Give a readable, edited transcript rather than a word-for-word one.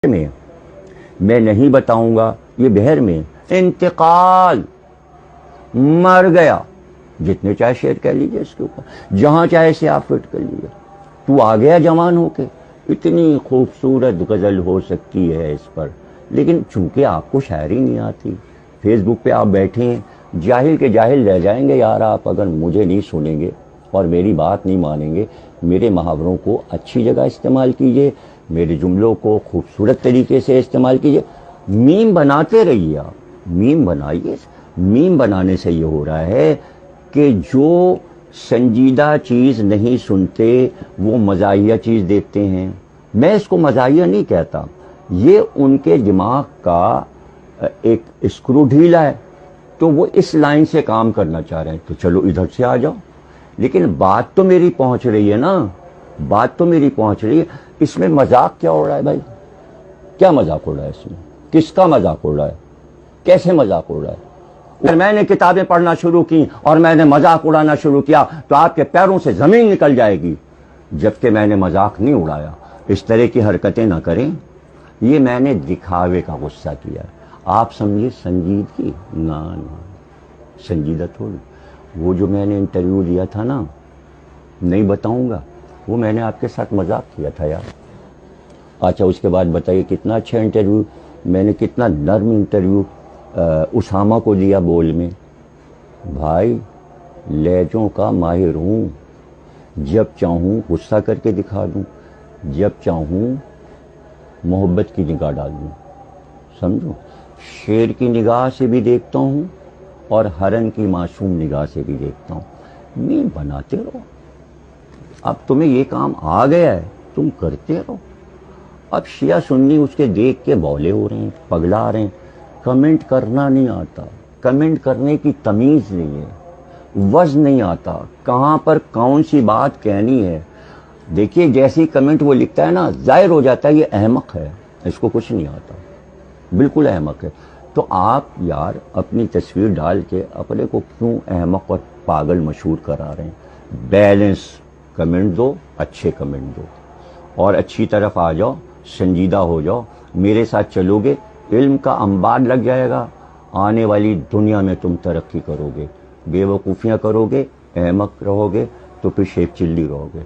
میں میں نہیں بتاؤں گا، یہ بحر میں انتقال، مر گیا، جتنے چاہے شعر کہہ لیجئے اس کے اوپر، جہاں چاہے سے آپ فٹ کر لیجئے، تو آ گیا جوان ہو کے، اتنی خوبصورت غزل ہو سکتی ہے اس پر، لیکن چونکہ آپ کو شاعری نہیں آتی، فیس بک پہ آپ بیٹھے ہیں، جاہل کے جاہل رہ جائیں گے یار آپ اگر مجھے نہیں سنیں گے اور میری بات نہیں مانیں گے۔ میرے محاوروں کو اچھی جگہ استعمال کیجئے، میرے جملوں کو خوبصورت طریقے سے استعمال کیجئے، میم بناتے رہیے، آپ میم بنائیے۔ میم بنانے سے یہ ہو رہا ہے کہ جو سنجیدہ چیز نہیں سنتے وہ مزاحیہ چیز دیکھتے ہیں۔ میں اس کو مزاحیہ نہیں کہتا، یہ ان کے دماغ کا ایک اسکرو ڈھیلا ہے، تو وہ اس لائن سے کام کرنا چاہ رہے ہیں، تو چلو ادھر سے آ جاؤ، لیکن بات تو میری پہنچ رہی ہے نا، بات تو میری پہنچ رہی ہے۔ اس میں مذاق کیا ہو رہا ہے بھائی؟ کیا مذاق ہو رہا ہے اس میں؟ کس کا مذاق ہو رہا ہے؟ کیسے مذاق ہو رہا ہے؟ اگر میں نے کتابیں پڑھنا شروع کی اور میں نے مذاق اڑانا شروع کیا تو آپ کے پیروں سے زمین نکل جائے گی، جبکہ میں نے مذاق نہیں اڑایا۔ اس طرح کی حرکتیں نہ کریں، یہ میں نے دکھاوے کا غصہ کیا۔ آپ سمجھے سنجیدگی؟ نہ سنجیدہ تھوڑی۔ وہ جو میں نے انٹرویو دیا تھا نا، نہیں بتاؤں گا، وہ میں نے آپ کے ساتھ مذاق کیا تھا یار۔ اچھا اس کے بعد بتائیے کتنا اچھا انٹرویو، میں نے کتنا نرم انٹرویو اسامہ کو دیا بول میں۔ بھائی لہجوں کا ماہر ہوں، جب چاہوں غصہ کر کے دکھا دوں، جب چاہوں محبت کی نگاہ ڈال دوں، سمجھو۔ شیر کی نگاہ سے بھی دیکھتا ہوں اور ہرن کی معصوم نگاہ سے بھی دیکھتا ہوں۔ میم بناتے رہو، اب تمہیں یہ کام آ گیا ہے، تم کرتے رہو۔ اب شیعہ سنی اس کے دیکھ کے بولے ہو رہے ہیں، پگلا رہے ہیں۔ کمنٹ کرنا نہیں آتا، کمنٹ کرنے کی تمیز نہیں ہے، وزن نہیں آتا، کہاں پر کون سی بات کہنی ہے۔ دیکھیے جیسی کمنٹ وہ لکھتا ہے نا، ظاہر ہو جاتا ہے یہ احمق ہے، اس کو کچھ نہیں آتا، بالکل احمق ہے۔ تو آپ یار اپنی تصویر ڈال کے اپنے کو کیوں احمق اور پاگل مشہور کرا رہے ہیں؟ بیلنس کمنٹ دو، اچھے کمنٹ دو، اور اچھی طرف آ جاؤ، سنجیدہ ہو جاؤ، میرے ساتھ چلو گے، علم کا انبار لگ جائے گا، آنے والی دنیا میں تم ترقی کرو گے۔ بے وقوفیاں کرو گے، احمق رہو گے تو پھر شیخ چلی رہو گے۔